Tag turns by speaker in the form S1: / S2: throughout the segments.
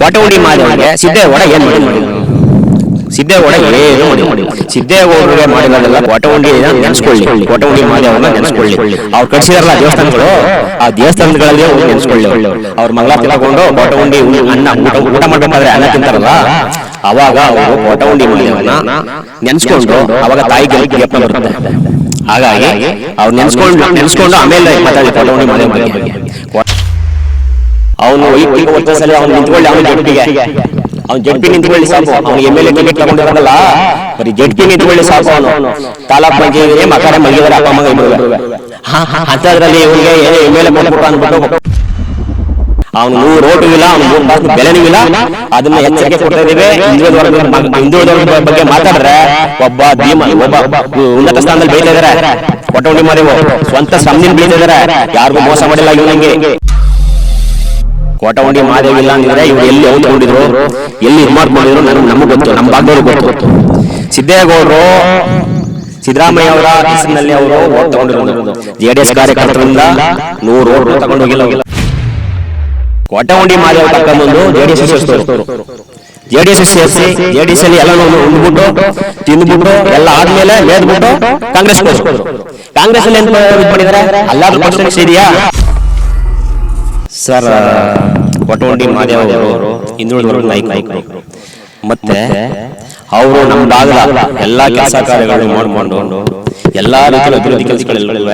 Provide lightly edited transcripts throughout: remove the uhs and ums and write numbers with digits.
S1: ಕೋಟಗುಂಡಿ ಮಾದೇವನಿಗೆ ಸಿದ್ದೇಗೌಡ ಏನು ಮಾಡಿದ್ರು? ಸಿದ್ದೇಗೌಡ ಏನು ಮಾಡಿಲ್ಲ. ಸಿದ್ದೇಗೌಡರಿಗೆ ಮಾಡಿರೋದೆಲ್ಲ ಕೋಟಗುಂಡಿ ನೆನೆಸ್ಕೊಳ್ಳಿ, ಕೋಟಗುಂಡಿ ಮಾದೇವನ್ನ ನೆನೆಸ್ಕೊಳ್ಳಿ. ಅವ್ರು ಕಟ್ಸಿದಾರಲ್ಲ ದೇವಸ್ಥಾನಗಳು, ಆ ದೇವಸ್ಥಾನಗಳಲ್ಲಿ ಹೋಗಿ ನೆನೆಸ್ಕೊಳ್ಳಿ. ಅವ್ರ ಮಂಗಳಾರತಿ ತಗೊಂಡು ಕೋಟಗುಂಡಿ ಅನ್ನ ಊಟ ಮಾಡ್ಬೇಕಾದ್ರೆ ಅನ್ನ ತಿಂತಾರಲ್ಲ, ಅವಾಗ ಅವರು ಕೋಟಗುಂಡಿ ಮಾದೇವನ್ನ ನೆನೆಸ್ಕೊಂಡು ಅವಾಗ ತಾಯಿಗೆ ಜ್ಞಾಪನ ಬರುತ್ತೆ. ಹಾಗಾಗಿ ಅವ್ರು ನೆನೆಸ್ಕೊಂಡು ಆಮೇಲೆ ಮಾತಾಡಿ ಕೋಟಗುಂಡಿ ಮಾದೇವ ಬಗ್ಗೆ. ಅವನು ವೈಯಕ್ತಿಕ ಒತ್ತಡದಲ್ಲಿ ಅವ್ನು ನಿಂತ್ಕೊಳ್ಳಿ, ಅವನು ಜಡ್ಪಿಗೆ ಅವ್ನು ಜಡ್ಪಿ ನಿಂತ್ಕೊಳ್ಳಿ ಸಾಕು. ಅವ್ನು MLA ಟಿಕೆಟ್ ತಗೊಂಡಿರೋದಲ್ಲ, ಬರೀ ಜಡ್ಪಿ ನಿಂತ್ಕೊಳ್ಳಿ ಸಾಕು. ಅವನು ತಾಲೂಕ್ ಪಂಚಾಯತ್ ಮಕಾರ ಮಗಿದಾರೆ ಅಪ್ಪ ಮಗ ಅಂತದ್ರಲ್ಲಿ ಇವನಿಗೆ MLA ಕೊಟ್ಬಿಟ್ಟು ಅಂದ್ಬಿಟ್ಟು ಅವನು 100 ಓಟು ಇಲ್ಲ, ಅವ್ನು 3 ಕಾಸು ಬೆಲೆನೂ ಇಲ್ಲ. ಅದನ್ನ ಎಚ್ಚರಿಕೆ ಕೊಡ್ತಾ ಇದ್ದೀವಿ. ಹಿಂದುಳಿದವರ ಬಗ್ಗೆ ಮಾತಾಡ್ರೆ ಒಬ್ಬ ಉನ್ನತ ಸ್ಥಾನದಲ್ಲಿ ಬೆಳೀತಾ ಇದಾರೆ. ಕೋಟಗುಂಡಿ ಮಾದೇವ ಸ್ವಂತ ಶ್ರಮದಿಂದ ಬೆಳೀತಾ ಇದಾರೆ, ಯಾರಿಗೂ ಮೋಸ ಮಾಡಿಲ್ಲ ಇವನಿಗೆ. ಕೋಟಗುಂಡಿ ಮಾದೇವ ಇಲ್ಲ ಅಂದ್ರೆ ಇವ್ರು ಎಲ್ಲಿ ಓದ್ಕೊಂಡಿದ್ರು, ಎಲ್ಲಿ ಇದು ಮಾಡ್ಕೊಂಡಿದ್ರು ನಮಗೆ ಗೊತ್ತು, ನಮ್ಮ ಭಾಗದವ್ರಿಗೆ ಗೊತ್ತು. ಸಿದ್ದೇಗೌಡರು ಸಿದ್ದರಾಮಯ್ಯ ಅವರ ಹೆಸರಿನಲ್ಲಿ ಅವರು ಓಟ್ ತಗೊಂಡಿರೋದು. JDS ಕಾರ್ಯಕರ್ತರಿಂದ 100 ಓಟ್ ತಗೊಂಡು ಹೋಗಿಲ್ಲ. ಕೋಟಗುಂಡಿ ಮಾದೇವ ಕರ್ಕೊಂಡ್ಬಂದು JDS ಸೇರಿಸಿದ್ರು. JDS ಸೇರಿಸಿ JDS ಅಲ್ಲಿ ಎಲ್ಲ ಉಂಡ್ಬಿಟ್ಟು ತಿಂದ್ಬಿಟ್ಟು ಎಲ್ಲ ಆದ್ಮೇಲೆ ಮೇದ್ಬಿಟ್ಟು ಕಾಂಗ್ರೆಸ್ ಹೋದ್ರು. ಕಾಂಗ್ರೆಸ್ ಅಲ್ಲಿ ಏನು ಇದು ಮಾಡಿದಾರೆ? ಅಲ್ಲಾದ್ರೂ ಪಕ್ಷ ಇದೆಯಾ ಸರ್? ಕೋಟಗುಂಡಿ ಮಾದೇವ ಅವರು ಹಿಂದುಳಿದ ನಾಯಕರು. ಮತ್ತೆ ಅವರು ನಮ್ಮ ಭಾಗದ ಎಲ್ಲಾ ಕೆಲಸ ಕಾರ್ಯಗಳು ಮಾಡಿಕೊಂಡು ಎಲ್ಲಾ ರೀತಿಯ ಅಭಿವೃದ್ಧಿ ಕೆಲಸಗಳೆಲ್ಲ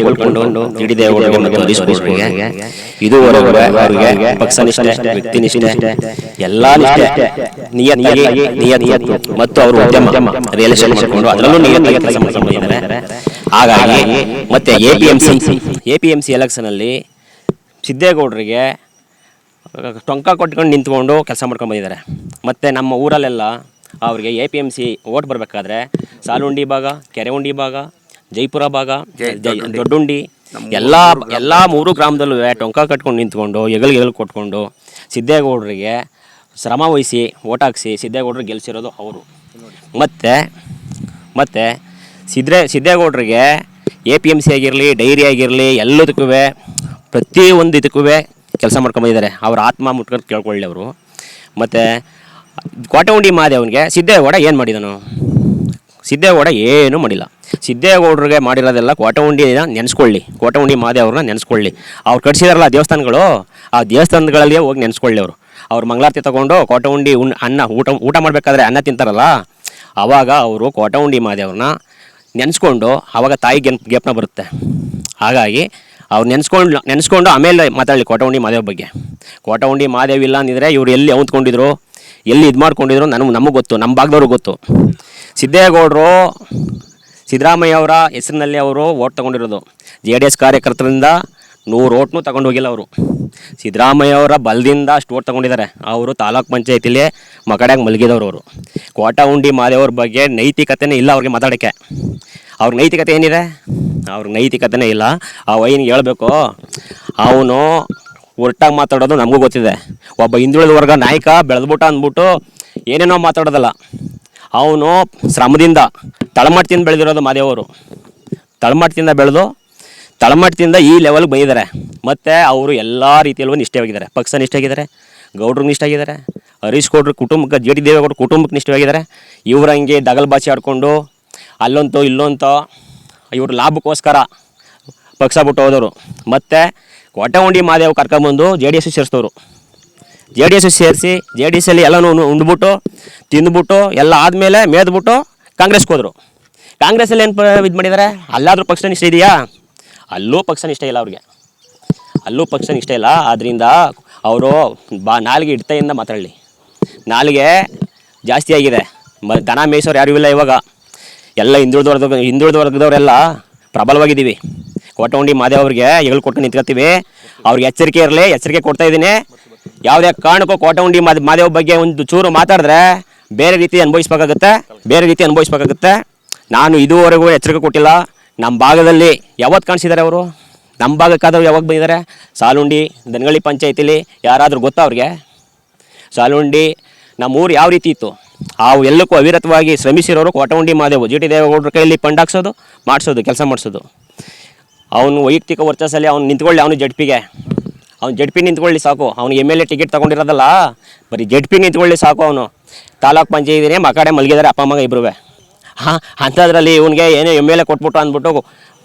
S1: ಕೊಟ್ಕೊಂಡು ದೇವೇಗೌಡರಿಗೆ ಮತ್ತು ಹರೀಶ್ ಗೌಡರಿಗೆ ಇದುವರೆಗೂ ಅವರಿಗೆ ಪಕ್ಷ ನಿಷ್ಠೆ, ವ್ಯಕ್ತಿ ನಿಷ್ಠೆ, ಎಲ್ಲಾ ನಿಷ್ಠೆ, ನಿಯತ್ತು ಮತ್ತು ಅವರು ಉದ್ಯಮ ರಿಯಲೈಸೇಷನ್ ಮಾಡಿಕೊಂಡು ಅದರಲ್ಲೂ ನಿಯತ್ತಾಗಿ ಕೆಲಸ ಮಾಡ್ಕೊಂಡಿದ್ದಾರೆ. ಹಾಗಾಗಿ ಮತ್ತೆ APMC ಎಲೆಕ್ಷನ್ ಅಲ್ಲಿ ಸಿದ್ದೇಗೌಡರಿಗೆ ಟೊಂಕ ಕೊಟ್ಕೊಂಡು ನಿಂತ್ಕೊಂಡು ಕೆಲಸ ಮಾಡ್ಕೊಂಡು ಬಂದಿದ್ದಾರೆ. ಮತ್ತು ನಮ್ಮ ಊರಲ್ಲೆಲ್ಲ ಅವರಿಗೆ APMC ಓಟ್ ಬರಬೇಕಾದ್ರೆ ಸಾಲುಂಡಿ ಭಾಗ, ಕೆರೆಹುಂಡಿ ಭಾಗ, ಜೈಪುರ ಭಾಗ, ದೊಡ್ಡುಂಡಿ ಎಲ್ಲ 3 ಗ್ರಾಮದಲ್ಲೂ ಟೊಂಕ ಕಟ್ಕೊಂಡು ನಿಂತ್ಕೊಂಡು ಎಗಲ್ ಕೊಟ್ಕೊಂಡು ಸಿದ್ದೇಗೌಡರಿಗೆ ಶ್ರಮ ವಹಿಸಿ ಓಟ್ ಹಾಕಿಸಿ ಸಿದ್ದೇಗೌಡರು ಗೆಲ್ಲಿಸಿರೋದು ಅವರು. ಮತ್ತು ಸಿದ್ದೇಗೌಡರಿಗೆ APMC ಆಗಿರಲಿ, ಡೈರಿ ಆಗಿರಲಿ, ಎಲ್ಲದಕ್ಕೂ ಪ್ರತಿಯೊಂದು ಇದಕ್ಕೂ ಕೆಲಸ ಮಾಡ್ಕೊಂಬಂದಿದ್ದಾರೆ. ಅವ್ರ ಆತ್ಮ ಮುಟ್ಕೊಂಡು ಕೇಳ್ಕೊಳ್ಳಿ ಅವರು. ಮತ್ತು ಕೋಟಗುಂಡಿ ಮಾದೇವನಿಗೆ ಸಿದ್ದೇಗೌಡ ಏನು ಮಾಡಿದನು? ಸಿದ್ದೇಗೌಡ ಏನೂ ಮಾಡಿಲ್ಲ. ಸಿದ್ದೇಗೌಡರಿಗೆ ಮಾಡಿರೋದೆಲ್ಲ ಕೋಟಗುಂಡಿನ ನೆನೆಸ್ಕೊಳ್ಳಿ, ಕೋಟಗುಂಡಿ ಮಾದೇವ್ರನ್ನ ನೆನೆಸ್ಕೊಳ್ಳಿ. ಅವ್ರು ಕಟ್ಸಿದಾರಲ್ಲ ದೇವಸ್ಥಾನಗಳು, ಆ ದೇವಸ್ಥಾನಗಳಲ್ಲಿಯೇ ಹೋಗಿ ನೆನೆಸ್ಕೊಳ್ಳಿ. ಅವ್ರು ಮಂಗಳಾರತಿ ತಗೊಂಡು ಕೋಟಗುಂಡಿ ಅನ್ನ ಊಟ ಮಾಡಬೇಕಾದ್ರೆ ಅನ್ನ ತಿಂತಾರಲ್ಲ, ಆವಾಗ ಅವರು ಕೋಟಗುಂಡಿ ಮಾದೇವ್ರನ್ನ ನೆನೆಸ್ಕೊಂಡು ಆವಾಗ ತಾಯಿ ಜ್ಞಾಪನ ಬರುತ್ತೆ. ಹಾಗಾಗಿ ಅವ್ರು ನೆನೆಸ್ಕೊಂಡು ಆಮೇಲೆ ಮಾತಾಡಲಿ ಕೋಟಗುಂಡಿ ಮಾದೇವ ಬಗ್ಗೆ. ಕೋಟಗುಂಡಿ ಮಾದೇವ ಇಲ್ಲ ಅಂದಿದ್ರೆ ಇವ್ರು ಎಲ್ಲಿ ಹೊಂದ್ಕೊಂಡಿದ್ರು, ಎಲ್ಲಿ ಇದು ಮಾಡ್ಕೊಂಡಿದ್ರು ನಮಗೆ ಗೊತ್ತು, ನಮ್ಮ ಭಾಗದವ್ರಿಗೆ ಗೊತ್ತು. ಸಿದ್ದೇಗೌಡರು ಸಿದ್ದರಾಮಯ್ಯ ಅವರ ಹೆಸರಿನಲ್ಲಿ ಅವರು ಓಟ್ ತೊಗೊಂಡಿರೋದು. JDS ಕಾರ್ಯಕರ್ತರಿಂದ 100 ಓಟ್ನೂ ತಗೊಂಡು ಹೋಗಿಲ್ಲ ಅವರು. ಸಿದ್ದರಾಮಯ್ಯ ಅವರ ಬಲದಿಂದ ಅಷ್ಟು ಓಟ್ ತೊಗೊಂಡಿದ್ದಾರೆ. ಅವರು ತಾಲೂಕ್ ಪಂಚಾಯತಿಲಿ ಮಕಡ್ಯಾಗ ಮಲಗಿದವರು. ಅವರು ಕೋಟಗುಂಡಿ ಮಾದೇವ್ರ ಬಗ್ಗೆ ನೈತಿಕತೆನೇ ಇಲ್ಲ ಅವ್ರಿಗೆ ಮಾತಾಡೋಕ್ಕೆ. ಅವ್ರ ನೈತಿಕತೆ ಏನಿದೆ? ಅವ್ರ ನೈತಿಕತೆನೇ ಇಲ್ಲ. ಆ ವೈನಿಗೆ ಹೇಳಬೇಕು, ಅವನು ಒಟ್ಟಾಗಿ ಮಾತಾಡೋದು ನಮಗೂ ಗೊತ್ತಿದೆ. ಒಬ್ಬ ಹಿಂದುಳಿದ ವರ್ಗ ನಾಯಕ ಬೆಳೆದ್ಬಿಟ್ಟ ಅಂದ್ಬಿಟ್ಟು ಏನೇನೋ ಮಾತಾಡೋದಲ್ಲ. ಅವನು ಶ್ರಮದಿಂದ ತಳಮಟ್ಟದಿಂದ ಬೆಳೆದಿರೋದು ಮಾದೇವರು. ತಳಮಟ್ಟದಿಂದ ಬೆಳೆದು ತಳಮಟ್ಟದಿಂದ ಈ ಲೆವೆಲ್ಗೆ ಬಂದಿದ್ದಾರೆ. ಮತ್ತು ಅವರು ಎಲ್ಲ ರೀತಿಯಲ್ಲೂ ನಿಷ್ಠೆಯಾಗಿದ್ದಾರೆ. ಪಕ್ಷ ನಿಷ್ಠೆಯಾಗಿದ್ದಾರೆ, ಗೌಡ್ರಿಗೆ ನಿಷ್ಠೆಯಾಗಿದ್ದಾರೆ, ಹರೀಶ್ ಗೌಡ್ರ ಕುಟುಂಬಕ್ಕೆ, JD ದೇವೇಗೌಡರ ಕುಟುಂಬಕ್ಕೆ ನಿಷ್ಠೆಯಾಗಿದ್ದಾರೆ. ಇವರಂಗೆ ದಗಲ್ ಬಾಚಿ ಆಡ್ಕೊಂಡು ಅಲ್ಲೊಂತೋ ಇಲ್ಲೊಂತೋ ಇವ್ರ ಲಾಭಕ್ಕೋಸ್ಕರ ಪಕ್ಷ ಬಿಟ್ಟು ಹೋದವರು. ಮತ್ತು ಕೋಟಗುಂಡಿ ಮಾದೇವ್ ಕರ್ಕೊಂಬಂದು JDS ಸೇರಿಸಿದವರು. JDS ಸೇರಿಸಿ JDS ಅಲ್ಲಿ ಎಲ್ಲನೂ ಉಂಡ್ಬಿಟ್ಟು ತಿಂದ್ಬಿಟ್ಟು ಎಲ್ಲ ಆದಮೇಲೆ ಮೇದ್ಬಿಟ್ಟು ಕಾಂಗ್ರೆಸ್ಗೆ ಹೋದರು. ಕಾಂಗ್ರೆಸ್ಸಲ್ಲಿ ಏನು ಇದು ಮಾಡಿದ್ದಾರೆ? ಅಲ್ಲಾದರೂ ಪಕ್ಷ ನಿಷ್ಠೆ ಇದೆಯಾ? ಅಲ್ಲೂ ಪಕ್ಷ ನಿಷ್ಠೆ ಇಲ್ಲ ಅವ್ರಿಗೆ, ಅಲ್ಲೂ ಪಕ್ಷ ನಿಷ್ಠೆ ಇಲ್ಲ. ಆದ್ದರಿಂದ ಅವರು ನಾಲಿಗೆ ಇಡ್ತೆಯಿಂದ ಮಾತಾಡಲಿ. ನಾಲಿಗೆ ಜಾಸ್ತಿ ಆಗಿದೆ. ದನ ಮೇಯಿಸೋರು ಯಾರೂ ಇಲ್ಲ ಇವಾಗ. ಎಲ್ಲ ಹಿಂದುಳಿದ ವರ್ಗದವರೆಲ್ಲ ಪ್ರಬಲವಾಗಿದ್ದೀವಿ. ಕೋಟಗುಂಡಿ ಮಾದೇವ್ ಅವ್ರಿಗೆ ಕೊಟ್ಟು ನಿಂತ್ಕೊತೀವಿ. ಅವ್ರಿಗೆ ಎಚ್ಚರಿಕೆ ಇರಲಿ, ಎಚ್ಚರಿಕೆ ಕೊಡ್ತಾ ಇದ್ದೀನಿ. ಯಾವುದೇ ಕಾರಣಕ್ಕೂ ಕೋಟಗುಂಡಿ ಮಾದೇವ್ ಬಗ್ಗೆ ಒಂದು ಚೂರು ಮಾತಾಡಿದ್ರೆ ಬೇರೆ ರೀತಿ ಅನುಭವಿಸ್ಬೇಕಾಗುತ್ತೆ. ನಾನು ಇದುವರೆಗೂ ಎಚ್ಚರಿಕೆ ಕೊಟ್ಟಿಲ್ಲ. ನಮ್ಮ ಭಾಗದಲ್ಲಿ ಯಾವತ್ತು ಕಾಣಿಸಿದ್ದಾರೆ ಅವರು? ನಮ್ಮ ಭಾಗಕ್ಕಾದರೂ ಯಾವಾಗ ಬಂದಿದ್ದಾರೆ? ಸಾಲುಂಡಿ ದನಗಳಿ ಪಂಚಾಯತಿಲಿ ಯಾರಾದರೂ ಗೊತ್ತಾ ಅವ್ರಿಗೆ? ಸಾಲುಂಡಿ ನಮ್ಮೂರು ಯಾವ ರೀತಿ ಇತ್ತು, ಎಲ್ಲಕ್ಕೂ ಅವಿರತವಾಗಿ ಶ್ರಮಿಸಿರೋರು ಕೋಟಗುಂಡಿ ಮಾದೇವ್. JD ದೇವೇಗೌಡರ ಕೈಯಲ್ಲಿ ಫಂಡ್ ಹಾಕ್ಸೋದು, ಕೆಲಸ ಮಾಡಿಸೋದು. ಅವನು ವೈಯಕ್ತಿಕ ವರ್ಚಸ್ಸಲ್ಲಿ ಅವ್ನು ನಿಂತ್ಕೊಳ್ಳಿ, ಅವನು ಜಡ್ಪಿಗೆ ಅವ್ನು ಜಡ್ ಪಿ ನಿಂತ್ಕೊಳ್ಳಿ ಸಾಕು. ಅವ್ನು ಎಮ್ ಎಲ್ ಎ ಟಿಕೆಟ್ ತೊಗೊಂಡಿರೋದಲ್ಲ, ಬರೀ ಜಡ್ ಪಿ ನಿಂತ್ಕೊಳ್ಳಿ ಸಾಕು. ಅವನು ತಾಲೂಕ್ ಪಂಚಾಯತಿನೇ ಮಕಾಡೆ ಮಲಗಿದ್ದಾರೆ ಅಪ್ಪ ಮಗ ಇಬ್ಬರು. ಹಾಂ, ಅಂಥದ್ರಲ್ಲಿ ಇವನಿಗೆ ಏನೋ ಎಮ್ ಎಲ್ ಎ ಕೊಟ್ಬಿಟ್ಟು ಅಂದ್ಬಿಟ್ಟು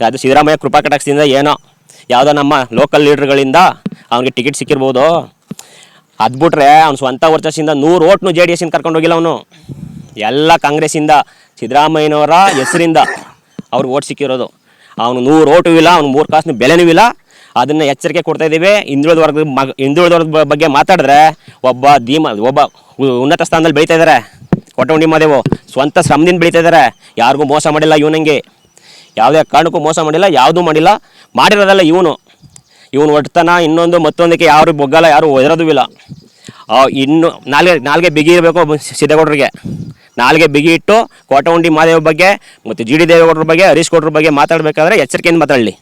S1: ಅದು ಸಿದ್ದರಾಮಯ್ಯ ಕೃಪಾ ಕಟಾಕ್ಷದಿಂದ ಏನೋ ಯಾವುದೋ ನಮ್ಮ ಲೋಕಲ್ ಲೀಡ್ರ್ಗಳಿಂದ ಅವ್ನಿಗೆ ಟಿಕೆಟ್ ಸಿಕ್ಕಿರ್ಬೋದು. ಅದು ಬಿಟ್ರೆ ಅವ್ನು ಸ್ವಂತ ವರ್ಚಸ್ಸಿಂದ 100 ಓಟ್ನು ಜೆ ಡಿ ಎಸ್ಸಿಂದ ಕರ್ಕೊಂಡು ಹೋಗಿಲ್ಲ. ಅವನು ಎಲ್ಲ ಕಾಂಗ್ರೆಸ್ಸಿಂದ ಸಿದ್ದರಾಮಯ್ಯನವರ ಹೆಸರಿಂದ ಅವ್ರಿಗೆ ಓಟ್ ಸಿಕ್ಕಿರೋದು. ಅವನು 100 ಓಟು ಇಲ್ಲ, ಅವ್ನು 3 ಕಾಸಿನ ಬೆಲೆನೂ ಇಲ್ಲ. ಅದನ್ನು ಎಚ್ಚರಿಕೆ ಕೊಡ್ತಾ ಇದ್ದೀವಿ. ಹಿಂದುಳಿದ ವರ್ಗದ ಬಗ್ಗೆ ಮಾತಾಡಿದ್ರೆ ಒಬ್ಬ ಉನ್ನತ ಸ್ಥಾನದಲ್ಲಿ ಬೆಳೀತಾ ಇದ್ದಾರೆ. ಕೊಟ್ಟಗುಂಡಿ ಮಾದೇವು ಸ್ವಂತ ಶ್ರಮದಿಂದ ಬೆಳೀತಾ ಇದ್ದಾರೆ. ಯಾರಿಗೂ ಮೋಸ ಮಾಡಿಲ್ಲ ಇವನಂಗೆ, ಯಾವುದೇ ಕಾರಣಕ್ಕೂ ಮೋಸ ಮಾಡಿಲ್ಲ, ಯಾವುದೂ ಮಾಡಿಲ್ಲ. ಮಾಡಿರೋದಲ್ಲ ಇವನು ಒಟ್ಟತನ ಇನ್ನೊಂದು ಮತ್ತೊಂದಕ್ಕೆ ಯಾರು ಬೊಗ್ಗಲ್ಲ, ಯಾರು ಒದರೋದು ಇಲ್ಲ. ಇನ್ನು ನಾಲ್ಗೆ ಬಿಗಿ ಇರಬೇಕು ಸಿದ್ದೇಗೌಡರಿಗೆ. ನಾಲ್ಗೆ ಬಿಗಿ ಇಟ್ಟು ಕೊಟ್ಟಗುಂಡಿ ಮಾದೇವ ಬಗ್ಗೆ ಮತ್ತು ಜಿ ಡಿ ದೇವೇಗೌಡರ ಬಗ್ಗೆ, ಹರೀಶ್ ಗೌಡ್ರ ಬಗ್ಗೆ ಮಾತಾಡಬೇಕಾದ್ರೆ ಎಚ್ಚರಿಕೆಯಿಂದ ಮಾತಾಡಲಿ.